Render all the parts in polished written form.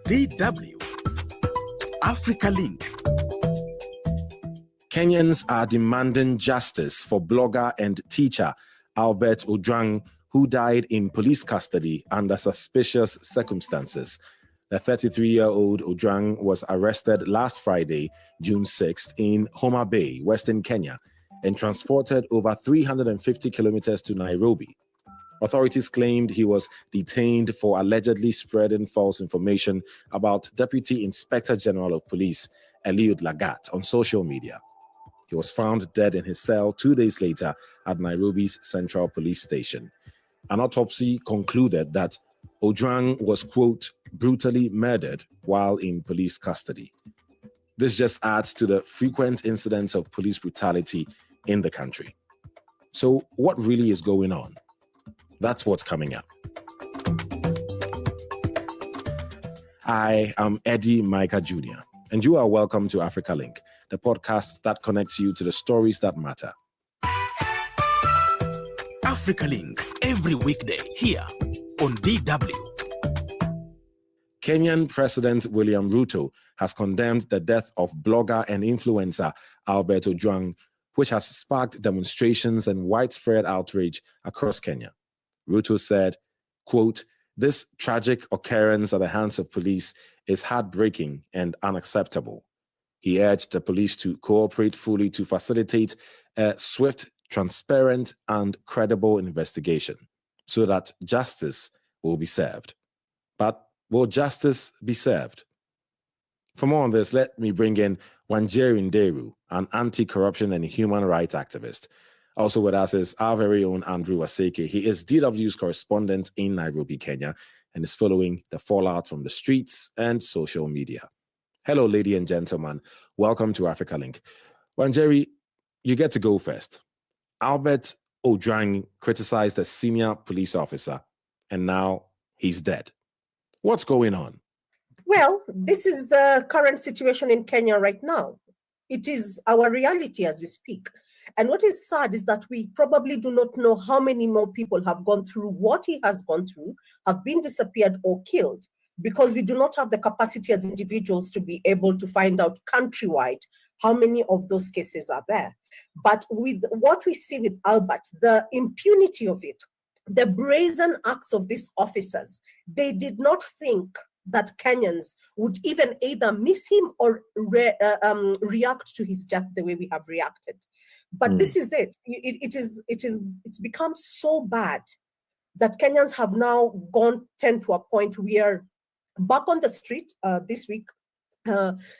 DW Africa Link. Kenyans are demanding justice for blogger and teacher Albert Ojwang, who died in police custody under suspicious circumstances. The 33-year-old Ojwang was arrested last Friday, June 6th, in Homa Bay, Western Kenya, and transported over 350 kilometers to Nairobi. Authorities claimed he was detained for allegedly spreading false information about Deputy Inspector General of Police Eliud Lagat on social media. He was found dead in his cell 2 days later at Nairobi's Central Police Station. An autopsy concluded that Ojwang was, quote, brutally murdered while in police custody. This just adds to the frequent incidents of police brutality in the country. So what really is going on? That's what's coming up. I am Eddie Micah Jr., and you are welcome to Africa Link, the podcast that connects you to the stories that matter. Africa Link, every weekday here on DW. Kenyan President William Ruto has condemned the death of blogger and influencer Albert Ojwang, which has sparked demonstrations and widespread outrage across Kenya. Ruto said, quote, "This tragic occurrence at the hands of police is heartbreaking and unacceptable." He urged the police to cooperate fully to facilitate a swift, transparent, and credible investigation so that justice will be served. But will justice be served? For more on this, let me bring in Wanjeri Nderu, an anti-corruption and human rights activist. Also with us is our very own Andrew Aseke. He is DW's correspondent in Nairobi, Kenya, and is following the fallout from the streets and social media. Hello, ladies and gentlemen. Welcome to Africa Link. Wanjeri, you get to go first. Albert Ojwang criticized a senior police officer, and now he's dead. What's going on? Well, this is the current situation in Kenya right now. It is our reality as we speak. And what is sad is that we probably do not know how many more people have gone through what he has gone through, have been disappeared or killed, because we do not have the capacity as individuals to be able to find out countrywide how many of those cases are there. But with what we see with Albert, the impunity of it, the brazen acts of these officers, they did not think that Kenyans would even either miss him or react to his death the way we have reacted. But this is it. It's become so bad that Kenyans have now tend to a point where back on the street this week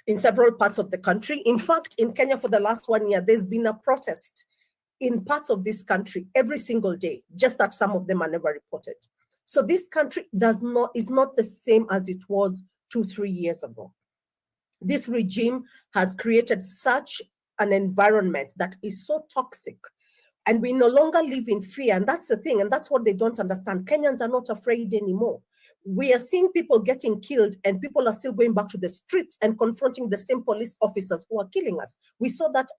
in several parts of the country. In fact, in Kenya for the last 1 year, there's been a protest in parts of this country every single day, just that some of them are never reported. So this country is not the same as it was 2-3 years ago. This regime has created such an environment that is so toxic, and we no longer live in fear. And that's the thing, and that's what they don't understand. Kenyans are not afraid anymore. We are seeing people getting killed, and people are still going back to the streets and confronting the same police officers who are killing us. We saw that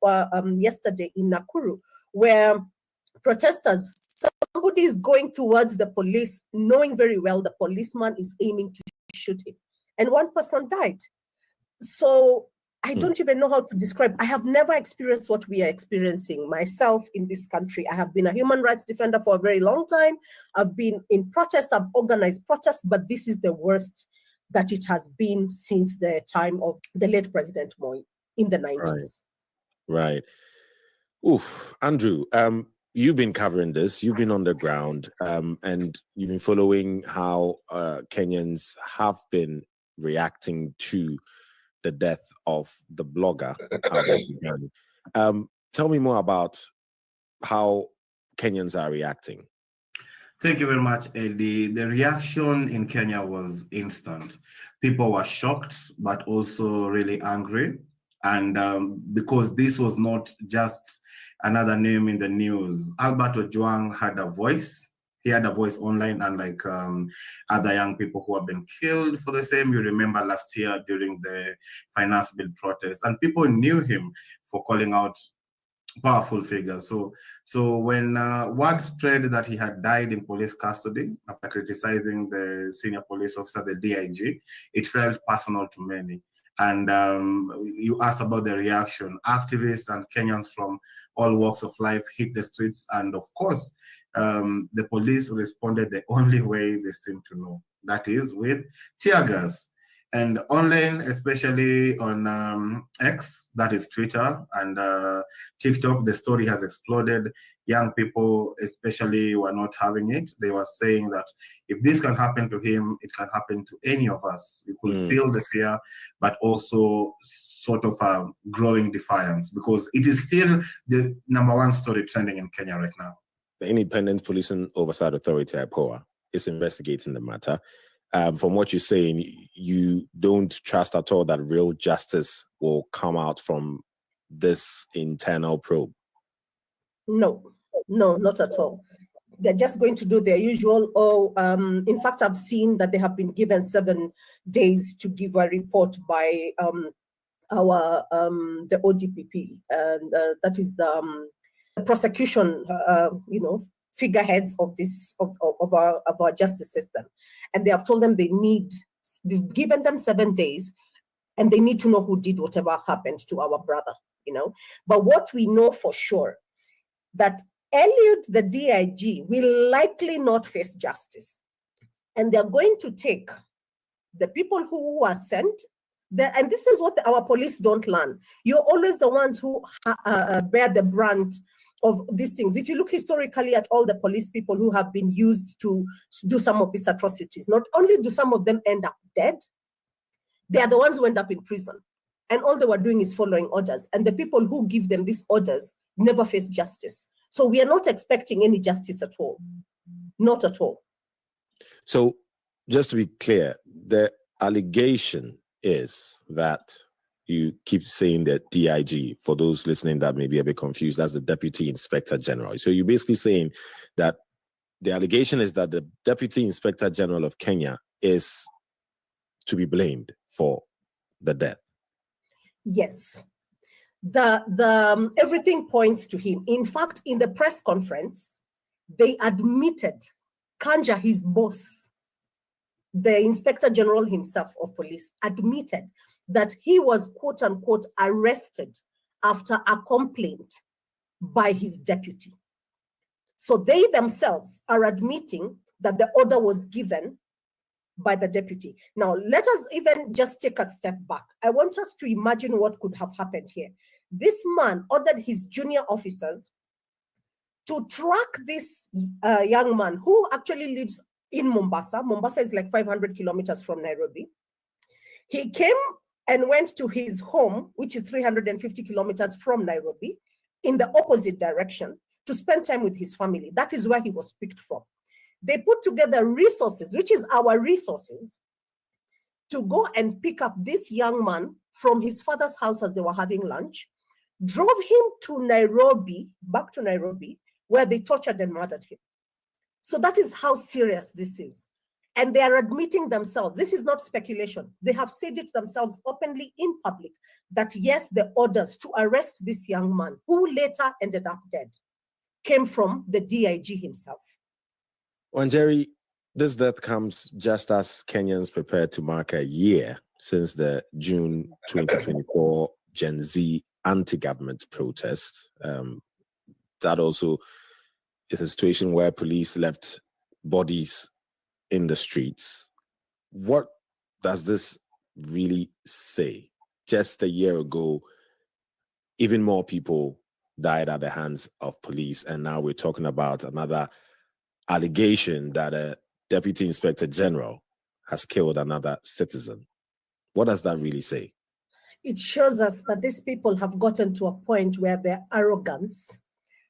yesterday in Nakuru, where protesters, somebody is going towards the police, knowing very well the policeman is aiming to shoot him, and one person died. So I don't even know how to describe. I have never experienced what we are experiencing myself in this country. I have been a human rights defender for a very long time. I've been in protests, I've organized protests, but this is the worst that it has been since the time of the late President Moi in the 90s. Right. Oof, Andrew, you've been covering this, you've been on the ground, and you've been following how Kenyans have been reacting to the death of the blogger, Albert Ojwang. Tell me more about how Kenyans are reacting. Thank you very much, Eddie. The reaction in Kenya was instant. People were shocked, but also really angry. And because this was not just another name in the news, Albert Ojwang had a voice. He had a voice online, unlike other young people who have been killed for the same. You remember last year during the finance bill protest, and people knew him for calling out powerful figure. So when word spread that he had died in police custody after criticizing the senior police officer, the DIG, it felt personal to many. And you asked about the reaction. Activists and Kenyans from all walks of life hit the streets, and of course, the police responded the only way they seem to know, that is with tear gas. And online, especially on X, that is Twitter, and TikTok, the story has exploded. Young people especially were not having it. They were saying that if this can happen to him, it can happen to any of us. You could feel the fear, but also sort of a growing defiance, because it is still the #1 story trending in Kenya right now. The Independent Policing Oversight Authority, IPOA, is investigating the matter. From what you're saying, you don't trust at all that real justice will come out from this internal probe? No, not at all. They're just going to do their usual. In fact, I've seen that they have been given 7 days to give a report by the ODPP, and that is the prosecution, figureheads of this of our justice system. And they have told them they've given them 7 days, and they need to know who did whatever happened to our brother, But what we know for sure, that Elliot, the DIG, will likely not face justice. And they're going to take the people who are sent, and this is what our police don't learn. You're always the ones who bear the brunt of these things. If you look historically at all the police people who have been used to do some of these atrocities, not only do some of them end up dead, they are the ones who end up in prison. And all they were doing is following orders. And the people who give them these orders never face justice. So we are not expecting any justice at all. Not at all. So just to be clear, the allegation is that you keep saying that DIG, for those listening that may be a bit confused, that's the Deputy Inspector General. So you're basically saying that the allegation is that the Deputy Inspector General of Kenya is to be blamed for the death. Yes. Everything points to him. In fact, in the press conference, they admitted Kanja, his boss, the Inspector General himself of police, admitted that he was, quote unquote, arrested after a complaint by his deputy. So they themselves are admitting that the order was given by the deputy. Now, let us even just take a step back. I want us to imagine what could have happened here. This man ordered his junior officers to track this young man who actually lives in Mombasa. Mombasa is like 500 kilometers from Nairobi. He came and went to his home, which is 350 kilometers from Nairobi, in the opposite direction, to spend time with his family. That is where he was picked from. They put together resources, which is our resources, to go and pick up this young man from his father's house as they were having lunch, drove him to Nairobi, back to Nairobi, where they tortured and murdered him. So that is how serious this is. And they are admitting themselves, this is not speculation. They have said it themselves openly in public, that yes, the orders to arrest this young man, who later ended up dead, came from the DIG himself. Wanjeri, this death comes just as Kenyans prepare to mark a year since the June 2024 Gen Z anti-government protest. That also is a situation where police left bodies in the streets. What does this really say? Just a year ago, even more people died at the hands of police, and now we're talking about another allegation that a Deputy Inspector General has killed another citizen. What does that really say? It shows us that these people have gotten to a point where their arrogance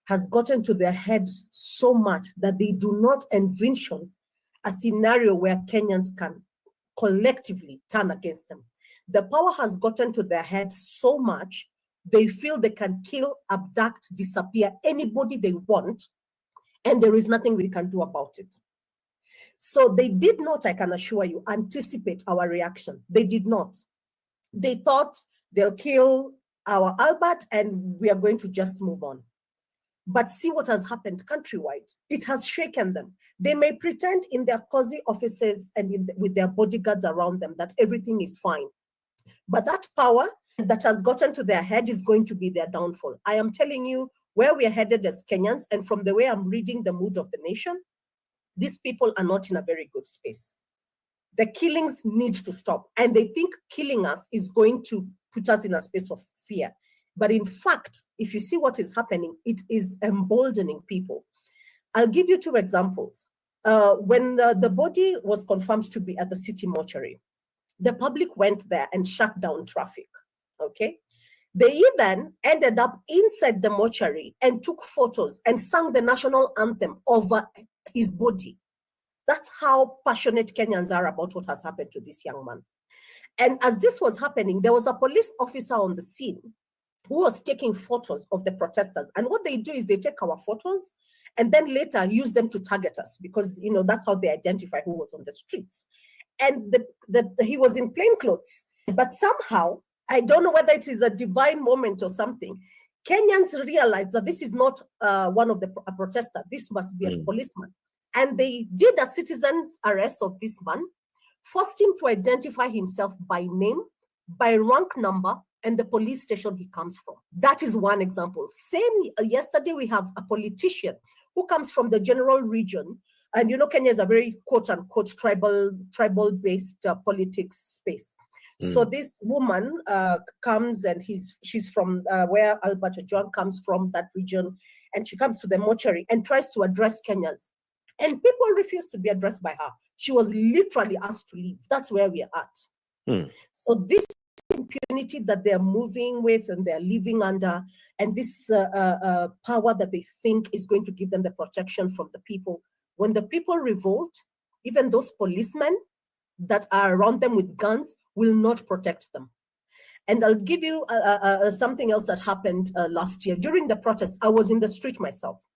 has gotten to their heads so much that they do not envision a scenario where Kenyans can collectively turn against them. The power has gotten to their head so much, they feel they can kill, abduct, disappear anybody they want, and there is nothing we can do about it. So they did not, I can assure you, anticipate our reaction. They did not. They thought they'll kill our Albert, and we are going to just move on. But see what has happened countrywide. It has shaken them. They may pretend in their cozy offices and with their bodyguards around them that everything is fine. But that power that has gotten to their head is going to be their downfall. I am telling you where we are headed as Kenyans, and from the way I'm reading the mood of the nation, these people are not in a very good space. The killings need to stop. And they think killing us is going to put us in a space of fear. But in fact, if you see what is happening, it is emboldening people. I'll give you 2 examples. When the body was confirmed to be at the city mortuary, the public went there and shut down traffic, okay? They even ended up inside the mortuary and took photos and sang the national anthem over his body. That's how passionate Kenyans are about what has happened to this young man. And as this was happening, there was a police officer on the scene who was taking photos of the protesters. And what they do is they take our photos and then later use them to target us, because that's how they identify who was on the streets. And he was in plain clothes, but somehow, I don't know whether it is a divine moment or something, Kenyans realized that this is not one of a protester. This must be a policeman. And they did a citizen's arrest of this man, forced him to identify himself by name, by rank number, and the police station he comes from. That is one example. Same, yesterday we have a politician who comes from the general region. And Kenya is a very quote unquote tribal-based politics space. So this woman comes, and she's from where Albert Ojwang comes from, that region, and she comes to the mortuary and tries to address Kenyans. And people refuse to be addressed by her. She was literally asked to leave. That's where we are at. So this impunity that they're moving with and they're living under, and this power that they think is going to give them the protection from the people. When the people revolt, even those policemen that are around them with guns will not protect them. And I'll give you something else that happened last year. During the protest, I was in the street myself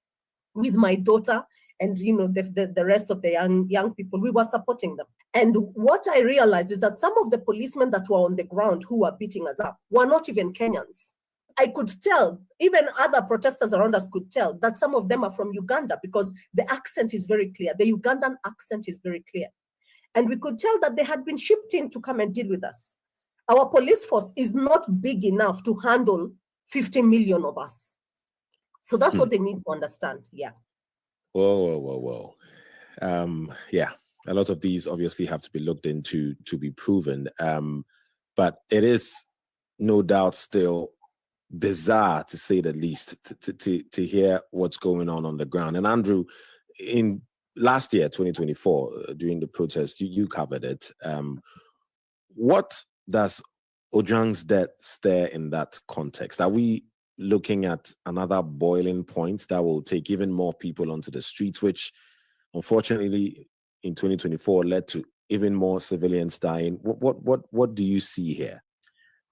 with my daughter and the rest of the young people. We were supporting them. And what I realized is that some of the policemen that were on the ground who were beating us up were not even Kenyans. I could tell, even other protesters around us could tell, that some of them are from Uganda, because the accent is very clear. The Ugandan accent is very clear. And we could tell that they had been shipped in to come and deal with us. Our police force is not big enough to handle 50 million of us. So that's what they need to understand. Yeah. Whoa. Yeah, a lot of these obviously have to be looked into to be proven. But it is no doubt still bizarre, to say the least, to hear what's going on the ground. And Andrew, in last year, 2024, during the protest, you covered it. What does Ojwang's death stare in that context? Are we looking at another boiling point that will take even more people onto the streets, which unfortunately in 2024 led to even more civilians dying? What do you see here?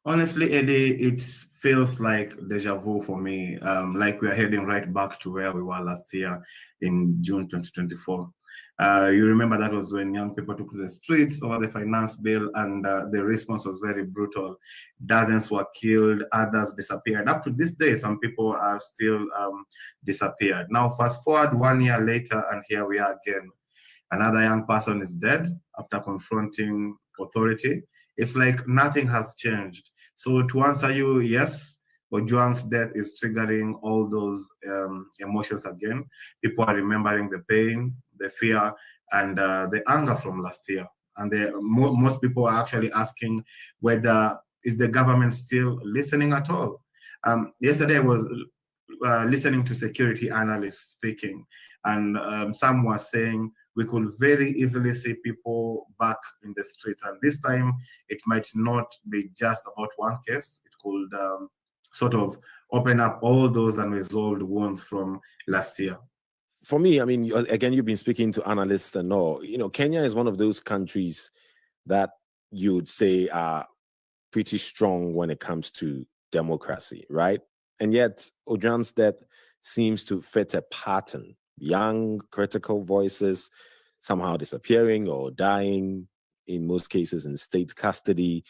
Honestly, Eddie, it feels like deja vu for me. Like we are heading right back to where we were last year in June 2024. You remember that was when young people took to the streets over the finance bill, and the response was very brutal. Dozens were killed, others disappeared. Up to this day, some people are still disappeared. Now, fast forward 1 year later, and here we are again. Another young person is dead after confronting authority. It's like nothing has changed. So to answer you, yes, Ojwang's death is triggering all those emotions again. People are remembering the pain, the fear, and the anger from last year. And most people are actually asking whether is the government still listening at all. Yesterday I was listening to security analysts speaking, and some were saying we could very easily see people back in the streets. And this time, it might not be just about one case. It could sort of open up all those unresolved wounds from last year. For me, I mean, again, you've been speaking to analysts and all. Kenya is one of those countries that you would say are pretty strong when it comes to democracy, right? And yet, Ojwang's death seems to fit a pattern. Young, critical voices somehow disappearing or dying, in most cases in state custody.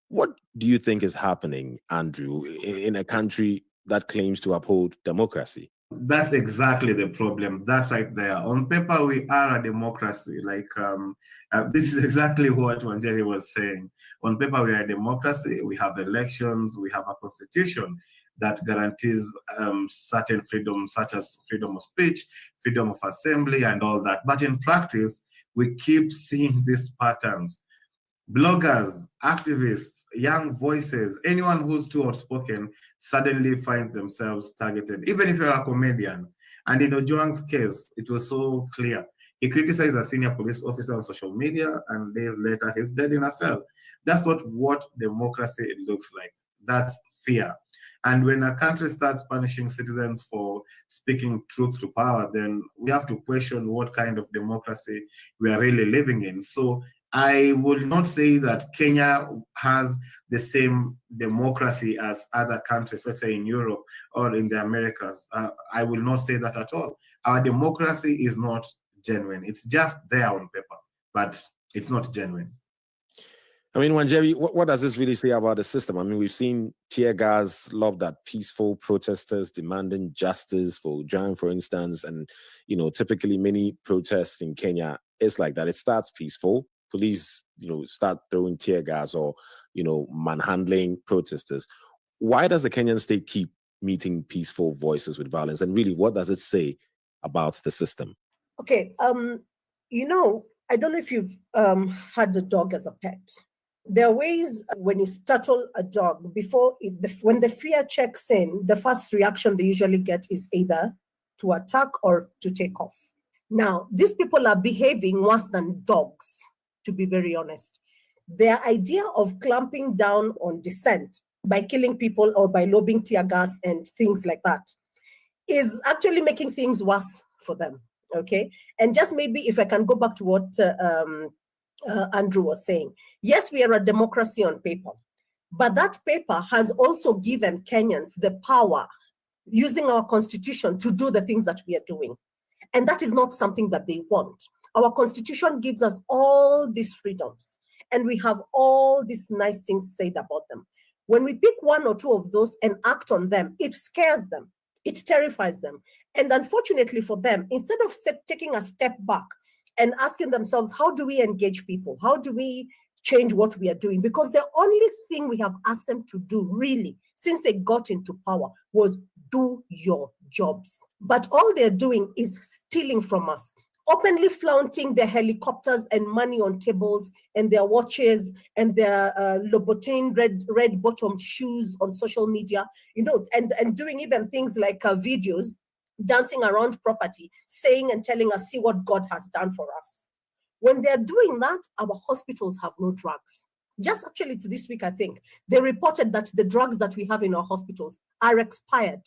What do you think is happening, Andrew, in a country that claims to uphold democracy? That's exactly the problem. That's right there. On paper, we are a democracy. This is exactly what Wanjeri was saying. On paper, we are a democracy. We have elections. We have a constitution that guarantees certain freedoms, such as freedom of speech, freedom of assembly, and all that. But in practice, we keep seeing these patterns. Bloggers, activists, young voices, anyone who's too outspoken suddenly finds themselves targeted, even if you're a comedian. And in Ojwang's case, it was so clear. He criticized a senior police officer on social media, and days later, he's dead in a cell. That's not what democracy looks like. That's fear. And when a country starts punishing citizens for speaking truth to power, then we have to question what kind of democracy we are really living in. So I will not say that Kenya has the same democracy as other countries, let's say in Europe or in the Americas. I will not say that at all. Our democracy is not genuine. It's just there on paper, but it's not genuine. I mean, Wanjeri, what does this really say about the system? I mean, we've seen tear gas lobbed at peaceful protesters demanding justice for Ojwang, for instance. And, typically many protests in Kenya, it's like that. It starts peaceful. Police, start throwing tear gas or, manhandling protesters. Why does the Kenyan state keep meeting peaceful voices with violence? And really, what does it say about the system? Okay, I don't know if you've had a dog as a pet. There are ways when you startle a dog, when the fear checks in, the first reaction they usually get is either to attack or to take off. Now, these people are behaving worse than dogs, to be very honest. Their idea of clamping down on dissent by killing people or by lobbing tear gas and things like that is actually making things worse for them, okay? And just maybe if I can go back to what Andrew was saying. Yes, we are a democracy on paper, but that paper has also given Kenyans the power, using our constitution, to do the things that we are doing. And that is not something that they want. Our constitution gives us all these freedoms, and we have all these nice things said about them. When we pick one or two of those and act on them, it scares them, it terrifies them. And unfortunately for them, instead of taking a step back and asking themselves, how do we engage people? How do we change what we are doing? Because the only thing we have asked them to do, really, since they got into power, was do your jobs. But all they're doing is stealing from us, openly flaunting their helicopters and money on tables and their watches and their Louboutin red-bottomed shoes on social media, and doing even things like videos, dancing around property, saying and telling us, see what God has done for us. When they're doing that, our hospitals have no drugs. Just actually to this week, I think, they reported that the drugs that we have in our hospitals are expired.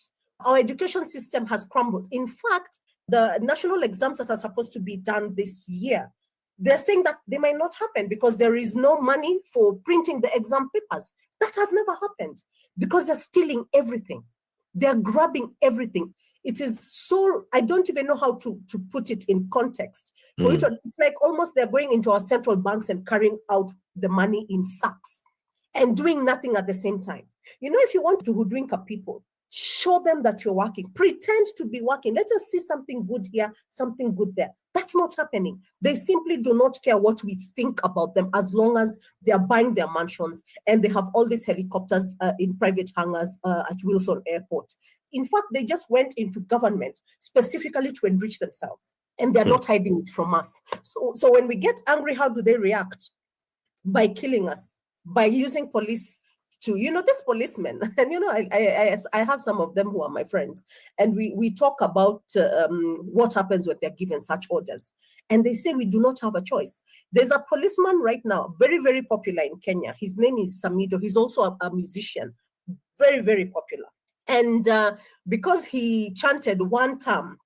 Our education system has crumbled. In fact, the national exams that are supposed to be done this year, they're saying that they might not happen because there is no money for printing the exam papers. That has never happened because they're stealing everything. They're grabbing everything. It is so, I don't even know how to put it in context. It's like almost they're going into our central banks and carrying out the money in sacks and doing nothing at the same time. If you want to hoodwink people, show them that you're working. Pretend to be working. Let us see something good here, something good there. That's not happening. They simply do not care what we think about them as long as they are buying their mansions and they have all these helicopters in private hangars at Wilson Airport. In fact, they just went into government specifically to enrich themselves, and they're not hiding it from us. So when we get angry, how do they react? By killing us, by using police to, these policemen, and I have some of them who are my friends, and we talk about what happens when they're given such orders, and they say we do not have a choice. There's a policeman right now, very, very popular in Kenya. His name is Samido. He's also a musician, very, very popular. And because he chanted one term,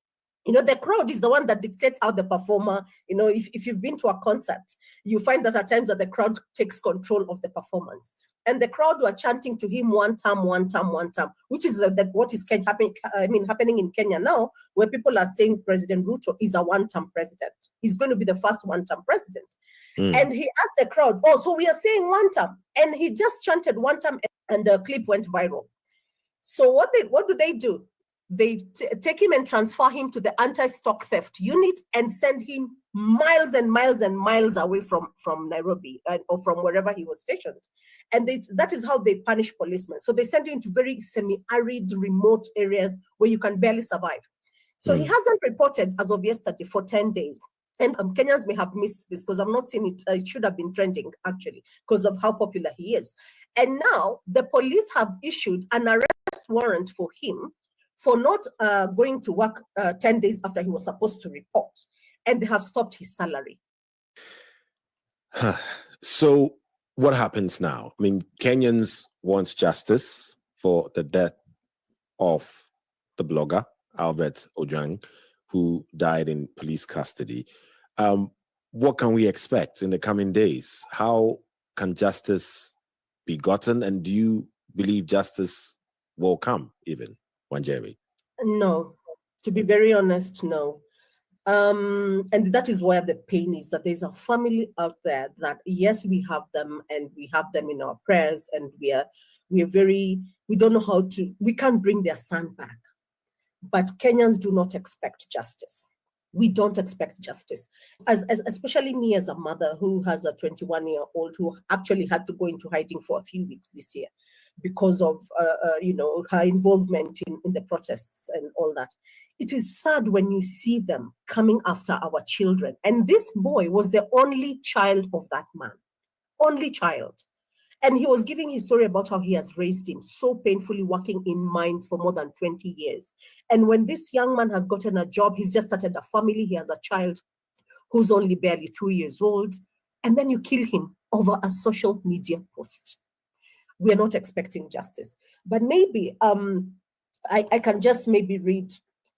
the crowd is the one that dictates how the performer, if you've been to a concert, you find that at times that the crowd takes control of the performance. and the crowd were chanting to him, one term, one term, one term, which is what is happening in Kenya now, where people are saying President Ruto is a one-term president. He's going to be the first one-term president. And he asked the crowd, oh, so we are saying one term. And he just chanted one term, and the clip went viral. So what do? They take him and transfer him to the anti-stock theft unit and send him miles and miles and miles away from Nairobi or from wherever he was stationed. And that is how they punish policemen. So they send you into very semi-arid, remote areas where you can barely survive. So he hasn't reported as of yesterday for 10 days. And Kenyans may have missed this because I've not seen it. It should have been trending, actually, because of how popular he is. And now the police have issued an arrest warrant for him for not going to work 10 days after he was supposed to report. And they have stopped his salary. So what happens now? I mean, Kenyans want justice for the death of the blogger, Albert Ojwang, who died in police custody. What can we expect in the coming days? How can justice be gotten? And do you believe justice will come even, Wanjeri? No, to be very honest, no. And that is where the pain is, that there's a family out there that, yes, we have them and we have them in our prayers, and we don't know how to, we can't bring their son back. But Kenyans do not expect justice. We don't expect justice. Especially me as a mother who has a 21-year-old who actually had to go into hiding for a few weeks this year because of her involvement in the protests and all that. It is sad when you see them coming after our children. And this boy was the only child of that man. Only child. And he was giving his story about how he has raised him so painfully, working in mines for more than 20 years. And when this young man has gotten a job, he's just started a family, he has a child who's only barely 2 years old, and then you kill him over a social media post. We are not expecting justice. But maybe I can just maybe read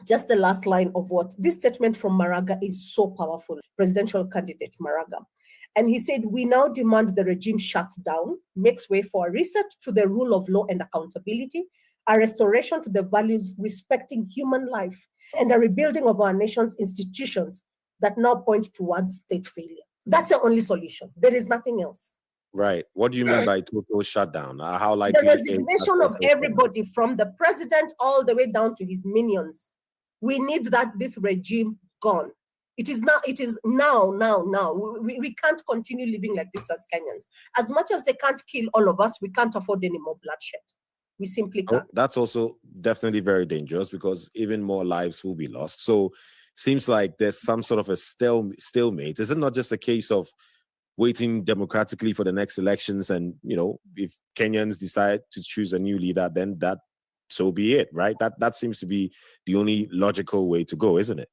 just the last line of what this statement from Maraga is so powerful, presidential candidate Maraga. And he said, we now demand the regime shuts down, makes way for a reset to the rule of law and accountability, a restoration to the values respecting human life, and a rebuilding of our nation's institutions that now point towards state failure. That's the only solution. There is nothing else. Right. What do you mean by total shutdown? How likely? The resignation of everybody from the president all the way down to his minions. We need this regime gone. It is now. We can't continue living like this as Kenyans. As much as they can't kill all of us, we can't afford any more bloodshed. We simply can't. That's also definitely very dangerous because even more lives will be lost. So seems like there's some sort of a stalemate. Is it not just a case of waiting democratically for the next elections? And, if Kenyans decide to choose a new leader, then so be it, right? That seems to be the only logical way to go, isn't it?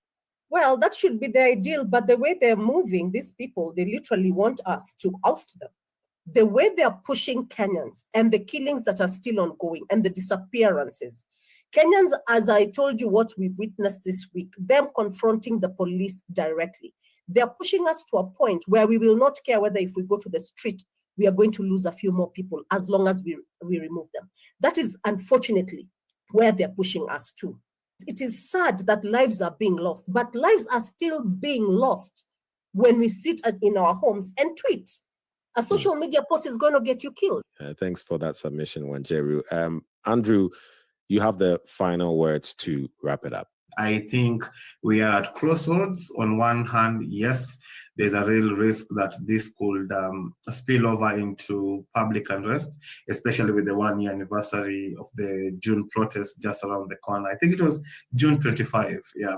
Well, that should be the ideal, but the way they're moving, these people, they literally want us to oust them. The way they're pushing Kenyans and the killings that are still ongoing and the disappearances. Kenyans, as I told you what we've witnessed this week, them confronting the police directly. They're pushing us to a point where we will not care whether if we go to the street, we are going to lose a few more people as long as we remove them. That is unfortunately where they're pushing us to. It is sad that lives are being lost, but lives are still being lost when we sit in our homes and tweet. A social media post is going to get you killed. Thanks for that submission, Wanjeri. Andrew, you have the final words to wrap it up. I think we are at crossroads. On one hand, yes, there's a real risk that this could spill over into public unrest, especially with the 1 year anniversary of the June protests just around the corner. I think it was June 25, yeah.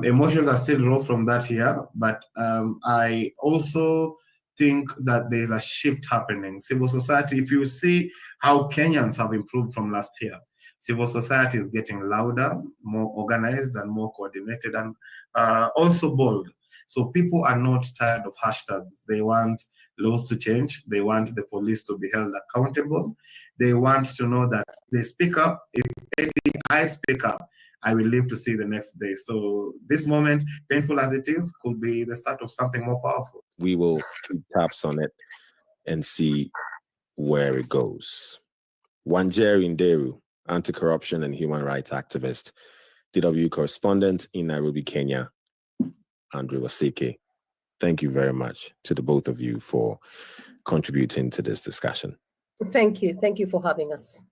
Emotions are still raw from that year, but I also think that there's a shift happening. Civil society, if you see how Kenyans have improved from last year, civil society is getting louder, more organized, and more coordinated, and also bold. So people are not tired of hashtags. They want laws to change. They want the police to be held accountable. They want to know that they speak up. If I speak up, I will live to see the next day. So this moment, painful as it is, could be the start of something more powerful. We will keep tabs on it and see where it goes. Wanjeri Nderu, anti-corruption and human rights activist, DW correspondent in Nairobi, Kenya, Andrew Wasike. Thank you very much to the both of you for contributing to this discussion. Thank you. Thank you for having us.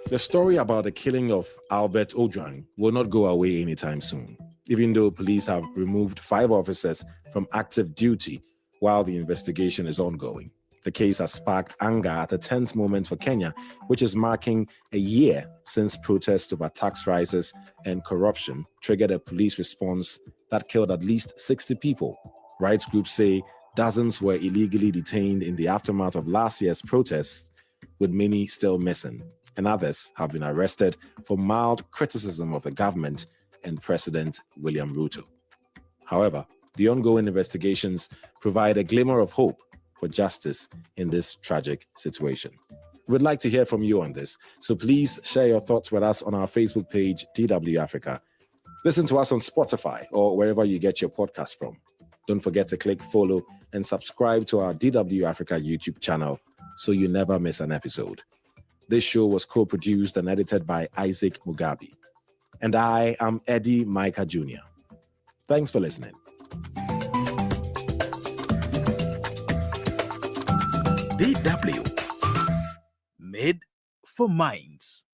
The story about the killing of Albert Ojwang will not go away anytime soon, even though police have removed 5 officers from active duty while the investigation is ongoing. The case has sparked anger at a tense moment for Kenya, which is marking a year since protests over tax rises and corruption triggered a police response that killed at least 60 people. Rights groups say dozens were illegally detained in the aftermath of last year's protests, with many still missing, and others have been arrested for mild criticism of the government and President William Ruto. However, the ongoing investigations provide a glimmer of hope for justice in this tragic situation. We'd like to hear from you on this, so please share your thoughts with us on our Facebook page, DW Africa. Listen to us on Spotify or wherever you get your podcast from. Don't forget to click follow and subscribe to our DW Africa YouTube channel so you never miss an episode. This show was co-produced and edited by Isaac Mugabe. And I am Eddie Micah Jr. Thanks for listening. DW, made for minds.